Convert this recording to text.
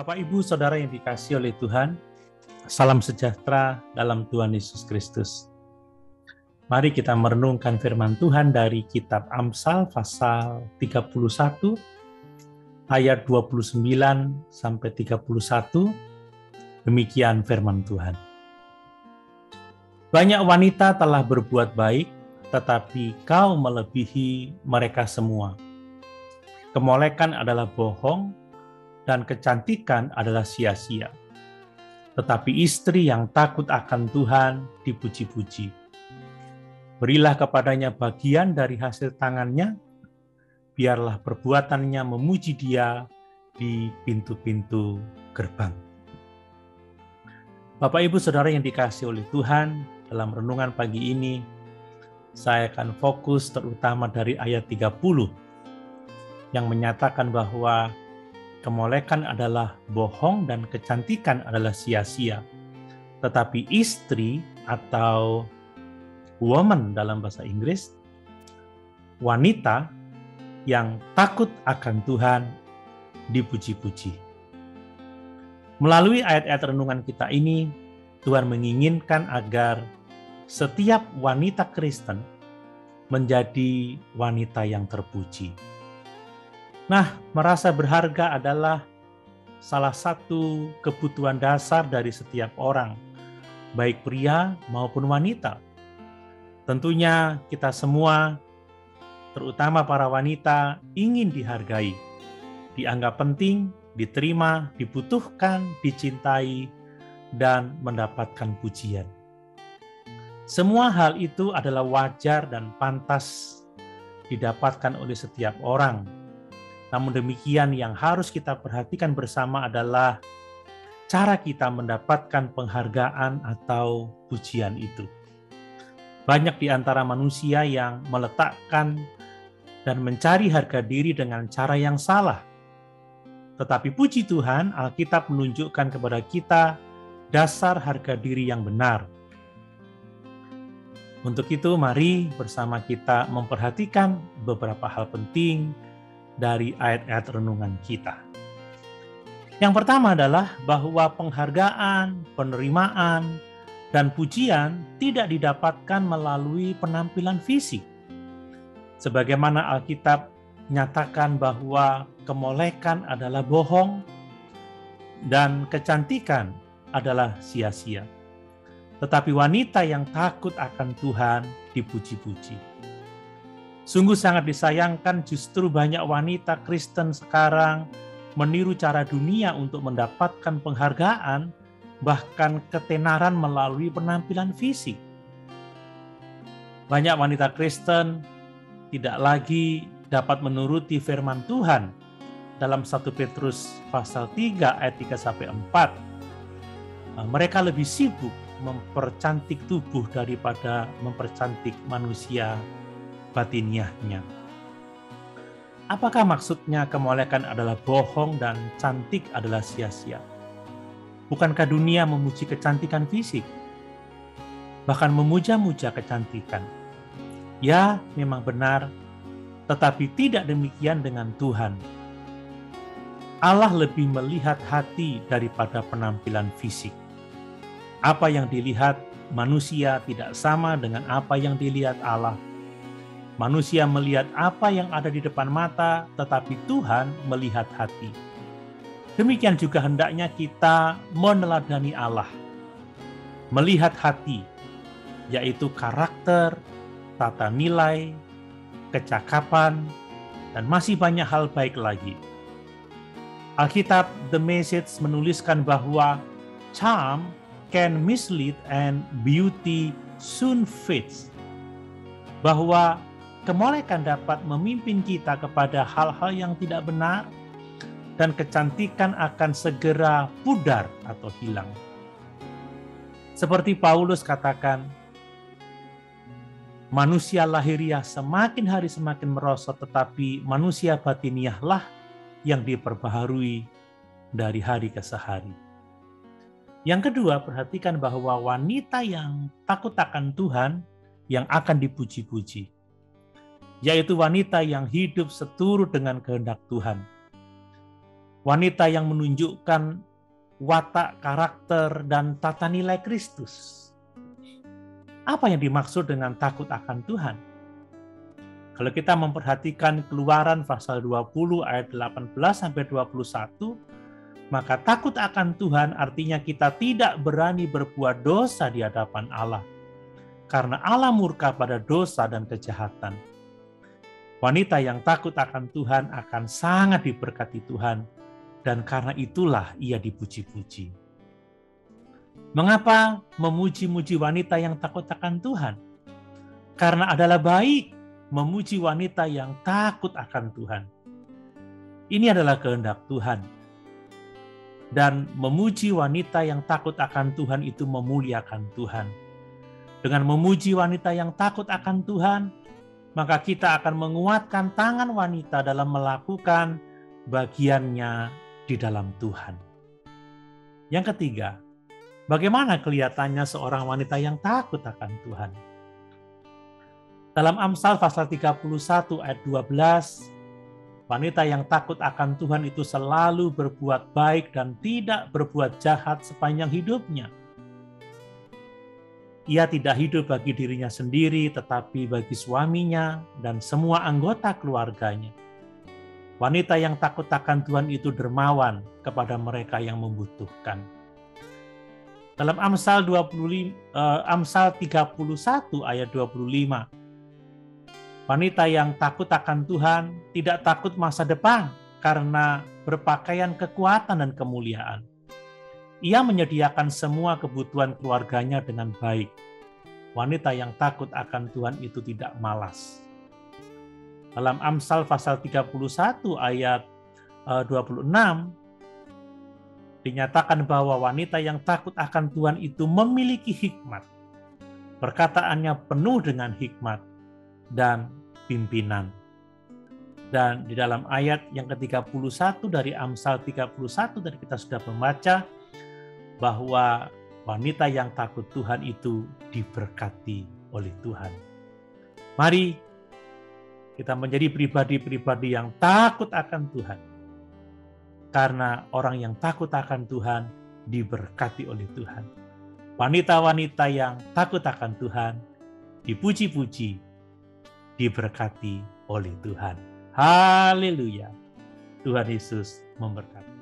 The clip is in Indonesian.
Bapak, Ibu, Saudara yang dikasihi oleh Tuhan, salam sejahtera dalam Tuhan Yesus Kristus. Mari kita merenungkan firman Tuhan dari kitab Amsal pasal 31 ayat 29 sampai 31. Demikian firman Tuhan. Banyak wanita telah berbuat baik, tetapi kau melebihi mereka semua. Kemolekan adalah bohong, dan kecantikan adalah sia-sia. Tetapi istri yang takut akan Tuhan dipuji-puji. Berilah kepadanya bagian dari hasil tangannya, biarlah perbuatannya memuji Dia di pintu-pintu gerbang. Bapak, Ibu, Saudara yang dikasihi oleh Tuhan, dalam renungan pagi ini, saya akan fokus terutama dari ayat 30, yang menyatakan bahwa kemolekan adalah bohong dan kecantikan adalah sia-sia. Tetapi istri atau woman dalam bahasa Inggris, wanita yang takut akan Tuhan dipuji-puji. Melalui ayat-ayat renungan kita ini, Tuhan menginginkan agar setiap wanita Kristen menjadi wanita yang terpuji. Nah, merasa berharga adalah salah satu kebutuhan dasar dari setiap orang, baik pria maupun wanita. Tentunya kita semua, terutama para wanita, ingin dihargai, dianggap penting, diterima, dibutuhkan, dicintai, dan mendapatkan pujian. Semua hal itu adalah wajar dan pantas didapatkan oleh setiap orang. Namun demikian, yang harus kita perhatikan bersama adalah cara kita mendapatkan penghargaan atau pujian itu. Banyak di antara manusia yang meletakkan dan mencari harga diri dengan cara yang salah. Tetapi puji Tuhan, Alkitab menunjukkan kepada kita dasar harga diri yang benar. Untuk itu, mari bersama kita memperhatikan beberapa hal penting dari ayat-ayat renungan kita. Yang pertama adalah bahwa penghargaan, penerimaan, dan pujian tidak didapatkan melalui penampilan fisik. Sebagaimana Alkitab nyatakan bahwa kemolekan adalah bohong dan kecantikan adalah sia-sia. Tetapi wanita yang takut akan Tuhan dipuji-puji. Sungguh sangat disayangkan justru banyak wanita Kristen sekarang meniru cara dunia untuk mendapatkan penghargaan, bahkan ketenaran melalui penampilan fisik. Banyak wanita Kristen tidak lagi dapat menuruti firman Tuhan dalam 1 Petrus pasal 3 ayat 3-4. Mereka lebih sibuk mempercantik tubuh daripada mempercantik manusia batiniahnya. Apakah maksudnya kemolekan adalah bohong dan cantik adalah sia-sia? Bukankah dunia memuji kecantikan fisik? Bahkan memuja-muja kecantikan. Ya, memang benar, tetapi tidak demikian dengan Tuhan. Allah lebih melihat hati daripada penampilan fisik. Apa yang dilihat manusia tidak sama dengan apa yang dilihat Allah. Manusia melihat apa yang ada di depan mata, tetapi Tuhan melihat hati. Demikian juga hendaknya kita meneladani Allah. Melihat hati, yaitu karakter, tata nilai, kecakapan, dan masih banyak hal baik lagi. Alkitab The Message menuliskan bahwa charm can mislead and beauty soon fades. Bahwa kemolekan dapat memimpin kita kepada hal-hal yang tidak benar dan kecantikan akan segera pudar atau hilang. Seperti Paulus katakan, manusia lahiriah semakin hari semakin merosot, tetapi manusia batiniahlah yang diperbaharui dari hari ke hari. Yang kedua, perhatikan bahwa wanita yang takut akan Tuhan yang akan dipuji-puji, yaitu wanita yang hidup seturut dengan kehendak Tuhan. wanita yang menunjukkan watak, karakter, dan tata nilai Kristus. Apa yang dimaksud dengan takut akan Tuhan? Kalau kita memperhatikan Keluaran pasal 20 ayat 18 sampai 21, maka takut akan Tuhan artinya kita tidak berani berbuat dosa di hadapan Allah, karena Allah murka pada dosa dan kejahatan. Wanita yang takut akan Tuhan akan sangat diberkati Tuhan, dan karena itulah ia dipuji-puji. Mengapa memuji-muji wanita yang takut akan Tuhan? Karena adalah baik memuji wanita yang takut akan Tuhan. Ini adalah kehendak Tuhan. Dan memuji wanita yang takut akan Tuhan itu memuliakan Tuhan. Dengan memuji wanita yang takut akan Tuhan, maka kita akan menguatkan tangan wanita dalam melakukan bagiannya di dalam Tuhan. Yang ketiga, bagaimana kelihatannya seorang wanita yang takut akan Tuhan? Dalam Amsal pasal 31 ayat 12, wanita yang takut akan Tuhan itu selalu berbuat baik dan tidak berbuat jahat sepanjang hidupnya. Ia tidak hidup bagi dirinya sendiri, tetapi bagi suaminya dan semua anggota keluarganya. Wanita yang takut akan Tuhan itu dermawan kepada mereka yang membutuhkan. Dalam Amsal 31 ayat 25, wanita yang takut akan Tuhan tidak takut masa depan karena berpakaian kekuatan dan kemuliaan. Ia menyediakan semua kebutuhan keluarganya dengan baik. Wanita yang takut akan Tuhan itu tidak malas. Dalam Amsal pasal 31 ayat 26, dinyatakan bahwa wanita yang takut akan Tuhan itu memiliki hikmat. Perkataannya penuh dengan hikmat dan pimpinan. Dan di dalam ayat yang ke-31 dari Amsal 31 dari kita sudah membaca bahwa wanita yang takut Tuhan itu diberkati oleh Tuhan. Mari kita menjadi pribadi-pribadi yang takut akan Tuhan. Karena orang yang takut akan Tuhan diberkati oleh Tuhan. Wanita-wanita yang takut akan Tuhan dipuji-puji, diberkati oleh Tuhan. Haleluya. Tuhan Yesus memberkati.